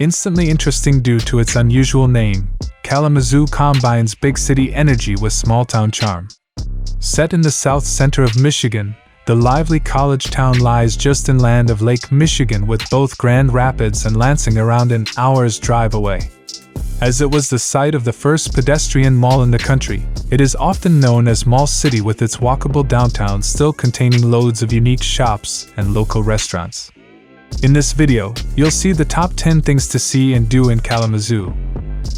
Instantly interesting due to its unusual name, Kalamazoo combines big city energy with small-town charm. Set in the south center of Michigan, the lively college town lies just inland of Lake Michigan with both Grand Rapids and Lansing around an hour's drive away. As it was the site of the first pedestrian mall in the country, it is often known as Mall City with its walkable downtown still containing loads of unique shops and local restaurants. In this video, you'll see the top 10 things to see and do in Kalamazoo.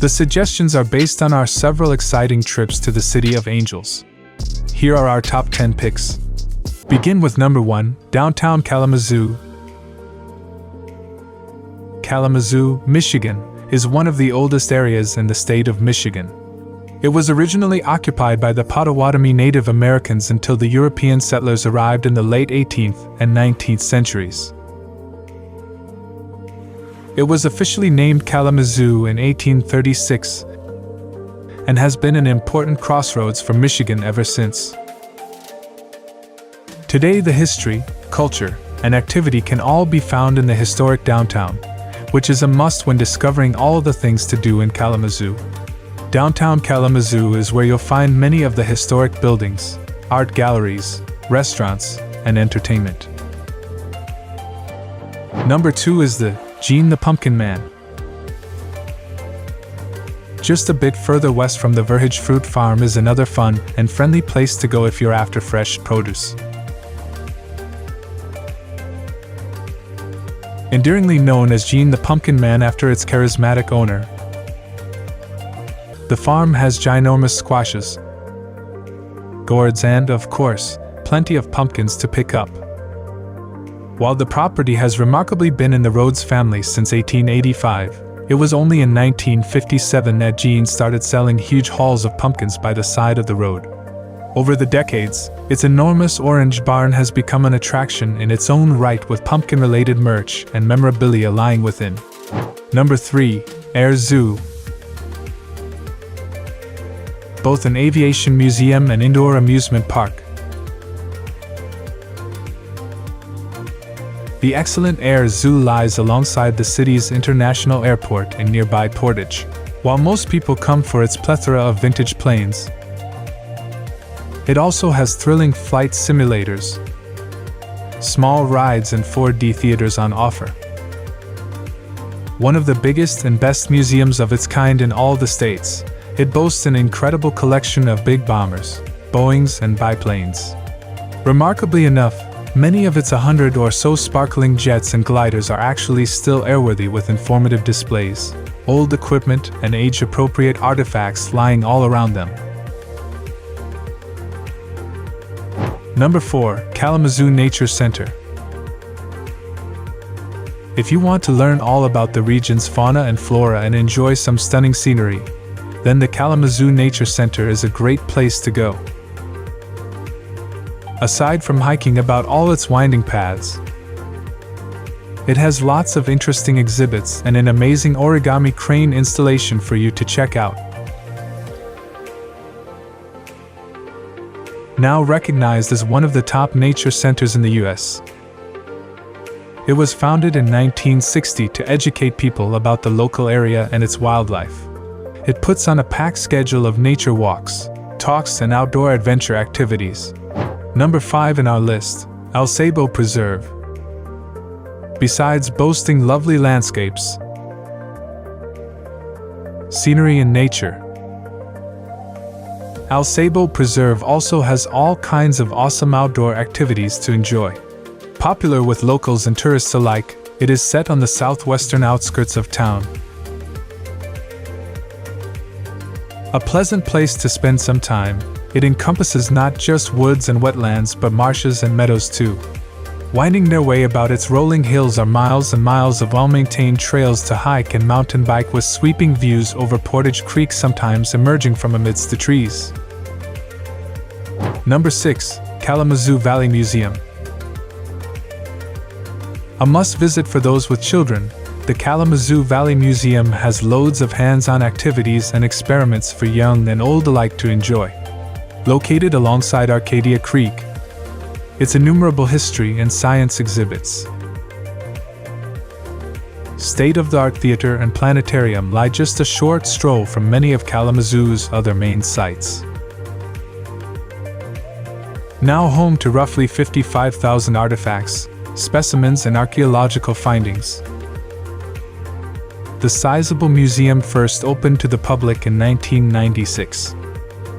The suggestions are based on our several exciting trips to the City of Angels. Here are our top 10 picks. Begin with number 1, Downtown Kalamazoo. Kalamazoo, Michigan, is one of the oldest areas in the state of Michigan. It was originally occupied by the Potawatomi Native Americans until the European settlers arrived in the late 18th and 19th centuries. It was officially named Kalamazoo in 1836 and has been an important crossroads for Michigan ever since. Today, the history, culture, and activity can all be found in the historic downtown, which is a must when discovering all the things to do in Kalamazoo. Downtown Kalamazoo is where you'll find many of the historic buildings, art galleries, restaurants, and entertainment. Number 2 is the Gene the Pumpkin Man. Just a bit further west from the Verhage Fruit Farm is another fun and friendly place to go if you're after fresh produce. Endearingly known as Gene the Pumpkin Man after its charismatic owner, the farm has ginormous squashes, gourds and, of course, plenty of pumpkins to pick up. While the property has remarkably been in the Rhodes family since 1885, it was only in 1957 that Gene started selling huge hauls of pumpkins by the side of the road. Over the decades, its enormous orange barn has become an attraction in its own right with pumpkin-related merch and memorabilia lying within. Number 3, Air Zoo. Both an aviation museum and indoor amusement park. The excellent Air Zoo lies alongside the city's international airport in nearby Portage. While most people come for its plethora of vintage planes, it also has thrilling flight simulators, small rides, and 4D theaters on offer. One of the biggest and best museums of its kind in all the states, it boasts an incredible collection of big bombers, Boeings, and biplanes. Remarkably enough, many of its 100 or so sparkling jets and gliders are actually still airworthy with informative displays, old equipment, and age-appropriate artifacts lying all around them. Number 4, Kalamazoo Nature Center. If you want to learn all about the region's fauna and flora and enjoy some stunning scenery, then the Kalamazoo Nature Center is a great place to go. Aside from hiking about all its winding paths, it has lots of interesting exhibits and an amazing origami crane installation for you to check out. Now recognized as one of the top nature centers in the U.S., it was founded in 1960 to educate people about the local area and its wildlife. It puts on a packed schedule of nature walks, talks, and outdoor adventure activities. Number 5 in our list, Sabo Preserve. Besides boasting lovely landscapes, scenery, and nature, Sabo Preserve also has all kinds of awesome outdoor activities to enjoy. Popular with locals and tourists alike, it is set on the southwestern outskirts of town. A pleasant place to spend some time, it encompasses not just woods and wetlands but marshes and meadows too. Winding their way about its rolling hills are miles and miles of well-maintained trails to hike and mountain bike with sweeping views over Portage Creek sometimes emerging from amidst the trees. Number 6, Kalamazoo Valley Museum. A must-visit for those with children, the Kalamazoo Valley Museum has loads of hands-on activities and experiments for young and old alike to enjoy. Located alongside Arcadia Creek, its innumerable history and science exhibits, state-of-the-art theater and planetarium lie just a short stroll from many of Kalamazoo's other main sites. Now home to roughly 55,000 artifacts, specimens and archaeological findings. The sizable museum first opened to the public in 1996.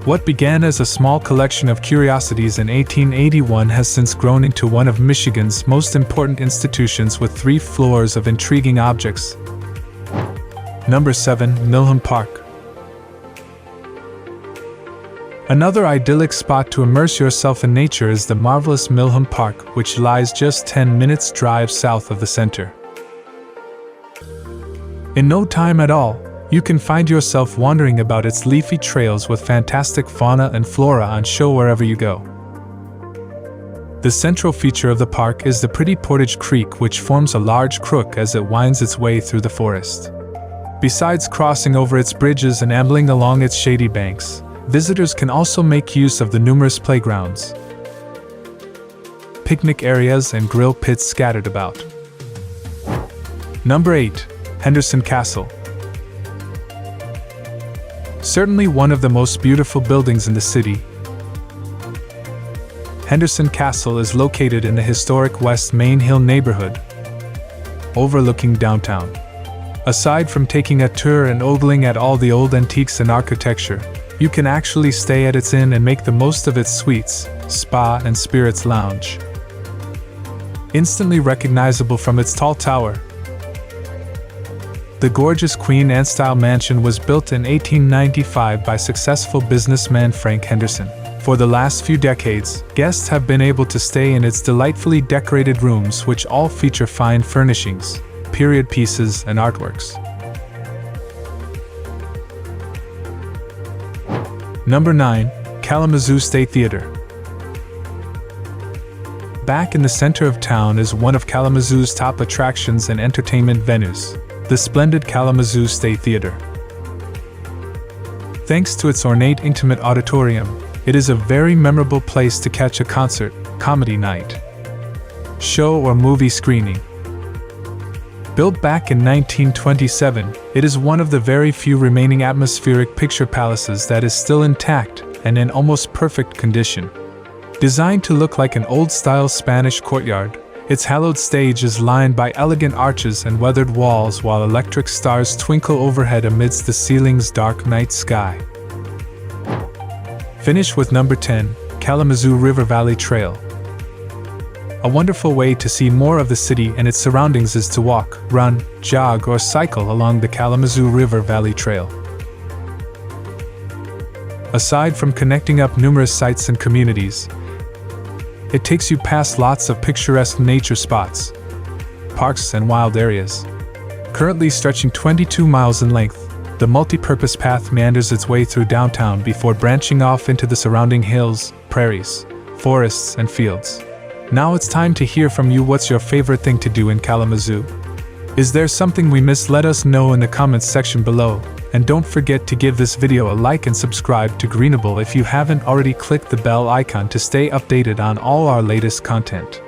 What began as a small collection of curiosities in 1881 has since grown into one of Michigan's most important institutions with 3 floors of intriguing objects. Number 7. Milham Park. Another idyllic spot to immerse yourself in nature is the marvelous Milham Park, which lies just 10 minutes drive south of the center. In no time at all, you can find yourself wandering about its leafy trails with fantastic fauna and flora on show wherever you go. The central feature of the park is the pretty Portage Creek, which forms a large crook as it winds its way through the forest. Besides crossing over its bridges and ambling along its shady banks, visitors can also make use of the numerous playgrounds, picnic areas and grill pits scattered about. Number 8. Henderson Castle. Certainly one of the most beautiful buildings in the city, Henderson Castle is located in the historic West Main Hill neighborhood, overlooking downtown. Aside from taking a tour and ogling at all the old antiques and architecture, you can actually stay at its inn and make the most of its suites, spa and spirits lounge. Instantly recognizable from its tall tower, the gorgeous Queen Anne-style mansion was built in 1895 by successful businessman Frank Henderson. For the last few decades, guests have been able to stay in its delightfully decorated rooms, which all feature fine furnishings, period pieces, and artworks. Number 9. Kalamazoo State Theater. Back in the center of town is one of Kalamazoo's top attractions and entertainment venues, the splendid Kalamazoo State Theater. Thanks to its ornate intimate auditorium, it is a very memorable place to catch a concert, comedy night, show or movie screening. Built back in 1927, it is one of the very few remaining atmospheric picture palaces that is still intact and in almost perfect condition. Designed to look like an old-style Spanish courtyard, its hallowed stage is lined by elegant arches and weathered walls while electric stars twinkle overhead amidst the ceiling's dark night sky. Finish with number 10, Kalamazoo River Valley Trail. A wonderful way to see more of the city and its surroundings is to walk, run, jog, or cycle along the Kalamazoo River Valley Trail. Aside from connecting up numerous sites and communities, it takes you past lots of picturesque nature spots, parks, and wild areas. Currently stretching 22 miles in length, the multi-purpose path meanders its way through downtown before branching off into the surrounding hills, prairies, forests, and fields. Now it's time to hear from you. What's your favorite thing to do in Kalamazoo? Is there something we missed? Let us know in the comments section below. And don't forget to give this video a like and subscribe to Greenable if you haven't already. Click the bell icon to stay updated on all our latest content.